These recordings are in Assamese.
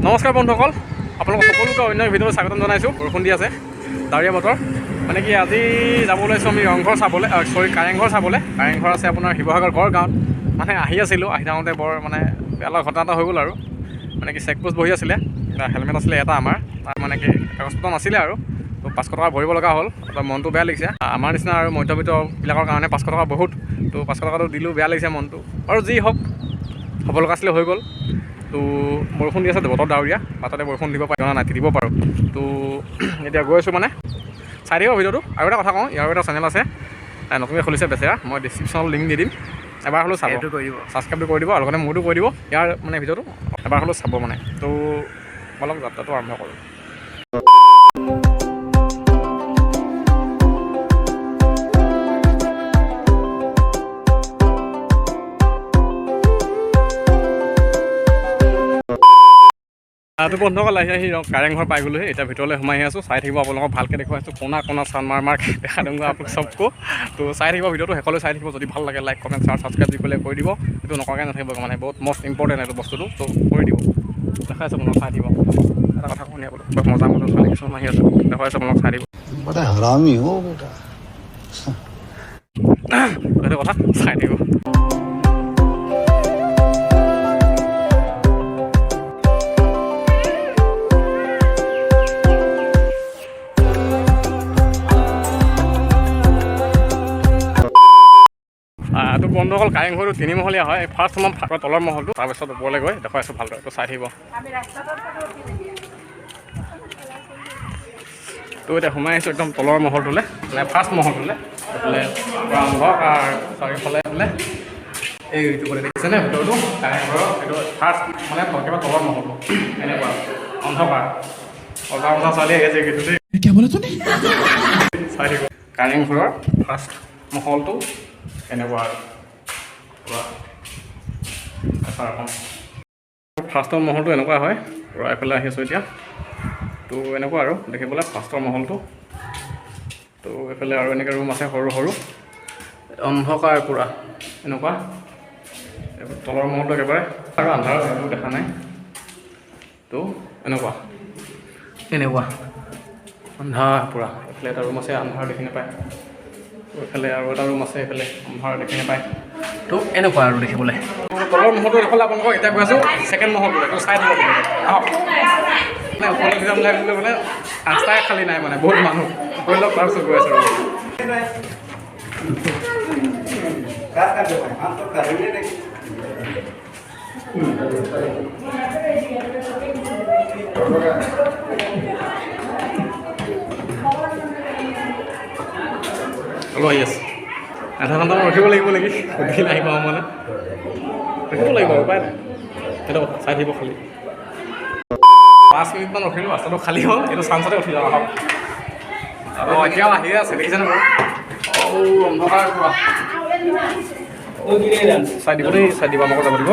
নমস্কাৰ বন্ধুসকল, আপোনালোক সকলোকে অন্য ভিডিঅ'ত স্বাগতম জনাইছোঁ। বৰষুণ দি আছে, ডাৱৰীয়া বতৰ। মানে কি আজি যাব ওলাইছোঁ আমি ৰংঘৰ চাবলৈ, কাৰেংঘৰ চাবলৈ। কাৰেংঘৰ আছে আপোনাৰ শিৱসাগৰ গড়গাঁৱত। মানে আহি আছিলোঁ, আহি থাকোঁতে বৰ মানে বেয়া লগা ঘটনা এটা হৈ গ'ল আৰু। মানে কি চেকপোষ্ট বহি আছিলে, হেলমেট আছিলে এটা আমাৰ, তাত মানে কি কাগজ পত্ৰ নাছিলে আৰু। তো 500 টকা ভৰিব লগা হ'ল। মনটো বেয়া লাগিছে। আমাৰ নিচিনা আৰু মধ্যবিত্তবিলাকৰ কাৰণে 500 টকা বহুত। তো 500 টকাটো দিলোঁ, বেয়া লাগিছে মনটো। আৰু যি হওক, হ'ব লগা আছিলে হৈ গ'ল। তো বৰষুণ দি আছে, বতৰ ডাৱৰীয়া, বাটতে বৰষুণ দিব পাৰে নাই, দিব পাৰোঁ। তো এতিয়া গৈ আছোঁ মানে, চাই থাকিব ভিডিঅ'টো। আৰু এটা কথা কওঁ, ইয়াৰ এটা চেনেল আছে, নতুনকৈ খুলিছে বেচেৰা, মই ডিছক্ৰিপশ্যনত লিংক দি দিম। এবাৰ হ'লেও চাব, ছাবস্ক্ৰাইবটো কৰি দিব, আৰু লগতে মোৰতো কৰি দিব। ইয়াৰ মানে ভিডিঅ'টো এবাৰ হ'লেও চাব মানে। তো বলক যাত্ৰাটো আৰম্ভ কৰোঁ। তো বন্ধুসকল আহি কাৰেংঘৰ পাই গ'লোহি। এতিয়া ভিতৰলৈ সোমাই আহি আছোঁ, চাই থাকিব। আপোনালোকক ভালকৈ দেখুৱাই আছোঁ, কোনা চান মাৰ দেখা দিম আপোনাক চবকো। তো চাই থাকিব ভিডিঅ'টো, শেষলৈ চাই থাকিব। যদি ভাল লাগে লাইক কমেণ্ট শ্বেয়াৰ ছাবস্ক্ৰাইব দি পেলাই কৰি দিব। এইটো নকৰাকৈ নাথাকিব, মানে বহুত মষ্ট ইম্পৰ্টেণ্ট এইটো বস্তুটো। তো কৰি দিব, দেখাই আছোঁ আপোনাক, চাই দিব। এটা কথা শুনি আপুনি মজা মজা ছোৱালী কিছুমান আহি আছে, দেখাই আছোঁ আপোনাক, চাই দিব। এইটো কথা চাই দিব। তো বন্ধুসকল, কাৰেংঘৰটো 3 মহলীয়া হয়। ফাৰ্ষ্ট তলৰ মহলটো, তাৰপিছত ওপৰলৈ গৈ দেখুৱাই আছোঁ ভালদৰে। তো চাই থাকিব। তো এতিয়া সোমাই আহিছোঁ একদম তলৰ মহলটোলৈ, মানে ফাৰ্ষ্ট মহলটোলৈ। এইফালে অন্ধকাৰ চাৰিওফালে এইফালে এইটো কৰি দেখিছেনে ভিতৰটো কাৰেংঘৰৰ। এইটো ফাৰ্ষ্ট মানে একেবাৰে তলৰ মহলটো, এনেকুৱা অন্ধকাৰ অজা ছোৱালী আহি আছে গীতটোতে চাই থাকিব। কাৰেংঘৰৰ ফাৰ্ষ্ট মহলটো এনেকুৱা আৰু ফাৰ্ষ্টৰ মহলটো এনেকুৱা হয়। পূৰা এইফালে আহি আছোঁ এতিয়া। তো এনেকুৱা আৰু দেখিবলৈ ফাৰ্ষ্টৰ মহলটো। তো এইফালে আৰু এনেকৈ ৰুম আছে সৰু সৰু, অন্ধকাৰ পূৰা এনেকুৱা। তলৰ মহলটো একেবাৰে আৰু আন্ধাৰ, সেইটো দেখা নাই। তো এনেকুৱা আন্ধাৰ পূৰা। এইফালে এটা ৰুম আছে, আন্ধাৰ দেখি নাপায়। এইফালে আৰু এটা ৰুম আছে, এইফালে আন্ধাৰ দেখি নাপায়। তো এনেকুৱা আৰু দেখিবলৈ। তলৰ মহলটো দেখালে আপোনালোকক এতিয়া গৈ আছোঁ ছেকেণ্ড মহলটোলৈ। তো চাই থাকিব আহক। মানে ওপৰলৈ যাম মানে ৰাস্তাই খালী নাই, মানে বহুত মানুহ গৈ লওক। তাৰপিছত গৈ আছোঁ আহি আছে। আধা ঘণ্টামান ৰখিব লাগিব নেকি, সুধিলে আহি পাওঁ মানে। ৰখিব লাগিব, উপায় নাই। সেইটো চাই থাকিব খালি। 5 মিনিটমান ৰখিলোঁ, ৰাস্তাটো খালী হ'ল। এইটো চান্সতে উঠি যাওঁ আহক। এতিয়াও আহিয়ে আছে, দেখিছেনে বাৰু? অন্ধকাৰ পৰা চাই দিব দেই, চাই দিব, আমাকো যাব দিব।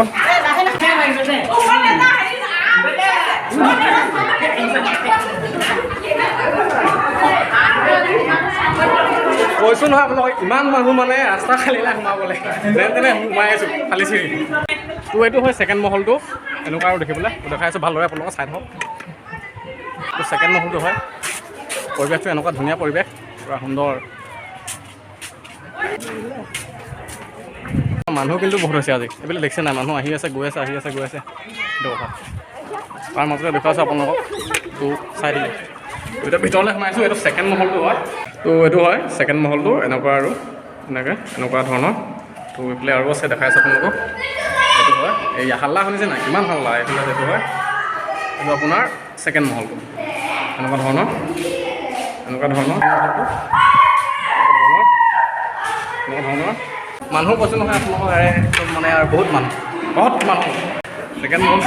কৈছোঁ নহয় আপোনালোকক, ইমান মানুহ মানে ৰাস্তা খালী নাই সোমাবলৈ, যেনে তেনে সোমাই আছোঁ খালী চিৰি। তো এইটো হয় ছেকেণ্ড মহলটো, এনেকুৱা আৰু দেখিবলৈ। দেখাই আছোঁ ভালদৰে, আপোনালোকক চাই থাকক। তো ছেকেণ্ড মহলটো হয়। পৰিৱেশটো এনেকুৱা ধুনীয়া পৰিৱেশ, পূৰা সুন্দৰ। মানুহ কিন্তু বহুত হৈছে আজি, এইবিলাক দেখিছে নাই? মানুহ আহি আছে গৈ আছে, আহি আছে গৈ আছে, সেইটো কথা। তাৰ মাজতে দেখুৱাইছোঁ আপোনালোকক। তো চাই দিব। তো এতিয়া ভিতৰলৈ সোমাইছোঁ। এইটো ছেকেণ্ড মহলটো হয়। তো এইটো হয় ছেকেণ্ড মহলটো, এনেকুৱা আৰু এনেকুৱা ধৰণৰ। তো এইফালে আৰু আছে, দেখাই আছোঁ আপোনালোকক। এইটো হয়, এই হাল্লা শুনিছে নাই? কিমান হাল্লা এইফালে। এইটো হয়, এইটো আপোনাৰ ছেকেণ্ড মহলটো, এনেকুৱা ধৰণৰ মানুহ কৈছোঁ নহয় আপোনালোকৰ। একদম মানে আৰু বহুত মানুহ ছেকেণ্ড মহল।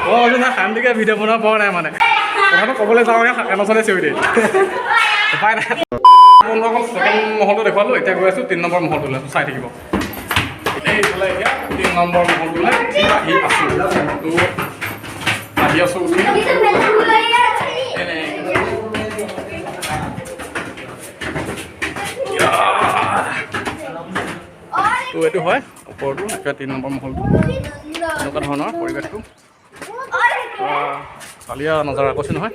কৈছোঁ নহয়, শান্তিকৈ ভিডিঅ' বনাব পৰা নাই মানে। কথাটো ক'বলৈ যাওঁহে এনচনে চিঞৰি দিয়ে, উপায় নাই। বন্ধুসকল, ছেকেণ্ড মহলটো দেখুৱালোঁ। এতিয়া গৈ আছোঁ 3 নম্বৰ মহলটোলৈ। চাই থাকিব। এইফালে এতিয়া 3 নম্বৰ মহলটোলৈ আহি আছোঁ। তো আহি আছোঁ তো এইটো হয় ওপৰটো, এতিয়া 3 নম্বৰ মহলটো। এনেকুৱা ধৰণৰ পৰিৱেশটো। চালিয়া নজৰা কৈছোঁ নহয়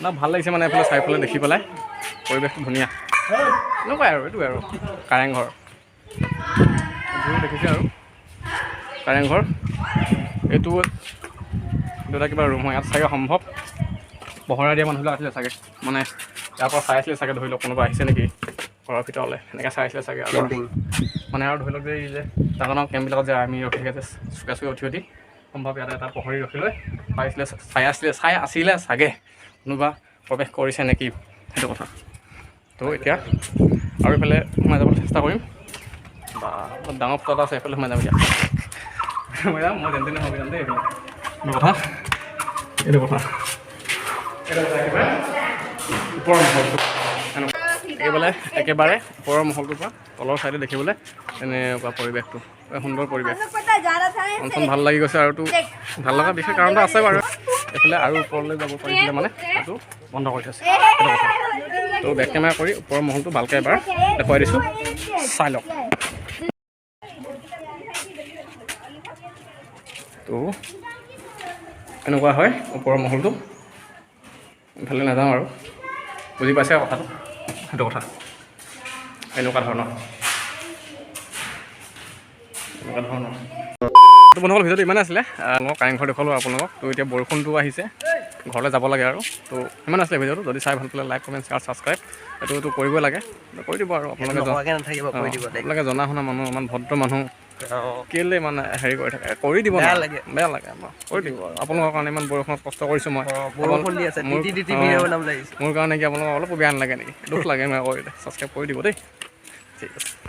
না ভাল লাগিছে মানে এইফালে চাৰিওফালে দেখি পেলাই পৰিৱেশটো ধুনীয়া এনেকুৱাই আৰু এইটোৱে আৰু কাৰেংঘৰ দেখিছে আৰু কাৰেংঘৰ এইটো এটা কিবা ৰুম হয় ইয়াত চাগে সম্ভৱ পহৰা দিয়া মানুহবিলাক আছিলে চাগে মানে ইয়াৰ পৰা চাই আছিলে চাগে ধৰি লওক কোনোবা আহিছে নেকি ঘৰৰ ভিতৰলৈ এনেকৈ চাই আছিলে চাগে আৰু মানে আৰু ধৰি লওক যে এই যে ডাঙৰ ডাঙৰ কেম্পবিলাকত যে আমি ৰখি থাকে চুকে চুকে উঠি সম্ভৱ ইয়াতে এটা পহৰি ৰখি লৈ চাই আছিলে চাগে কোনোবা প্ৰৱেশ কৰিছে নেকি সেইটো কথা তো এতিয়া আৰু এইফালে সোমাই যাবলৈ চেষ্টা কৰিম বা ডাঙৰ ফুটা এটা আছে এইফালে সোমাই যাম এতিয়া সোমাই যাম মই যেন তেনে সোমাই যাম দেই এইটো কথা একেবাৰে ওপৰৰ মহলটো একেবাৰে ওপৰৰ মহলটোৰ পৰা তলৰ চাইডে দেখিবলৈ এনেকুৱা পৰিৱেশটো সুন্দৰ পৰিৱেশ মন ভাল লাগি গৈছে আৰুতো ভাল লগা বিশেষ কাৰণ এটা আছে বাৰু এইফালে আৰু ওপৰলৈ যাব পাৰিছিলে মানে সেইটো বন্ধ কৰি থৈছে সেইটো কথা তো বেক কেমেৰা কৰি ওপৰৰ মহলটো ভালকৈ এবাৰ দেখুৱাই দিছোঁ চাই লওক তো এনেকুৱা হয় ওপৰৰ মহলটো ইফালে নাযাওঁ আৰু বুজি পাইছে কথাটো সেইটো কথা এনেকুৱা ধৰণৰ তো বন্ধুসকল ভিডিঅ'টো ইমানে আছিলে মই কাৰেংঘৰ দেখুৱালোঁ আপোনালোকক তো এতিয়া বৰষুণটো আহিছে ঘৰলৈ যাব লাগে আৰু তো ইমান আছিলে ভিডিঅ'টো যদি চাই ভাল পালে লাইক কমেণ্ট শ্বেয়াৰ ছাবস্ক্ৰাইব এইটো কৰিবই লাগে কৰি দিব আৰু আপোনালোকে জনা শুনা মানুহ ইমান ভদ্ৰ মানুহ কেলৈ মানে হেৰি কৰি থাকে কৰি দিব বেয়া লাগে আমাৰ কৰি দিব আৰু আপোনালোকৰ কাৰণে ইমান বৰষুণত কষ্ট কৰিছোঁ মই মোৰ কাৰণে কি আপোনালোকক অলপো বেয়া নালাগে নেকি দুখ লাগে মই কৰিলে ছাবস্ক্ৰাইব কৰি দিব দেই ঠিক আছে।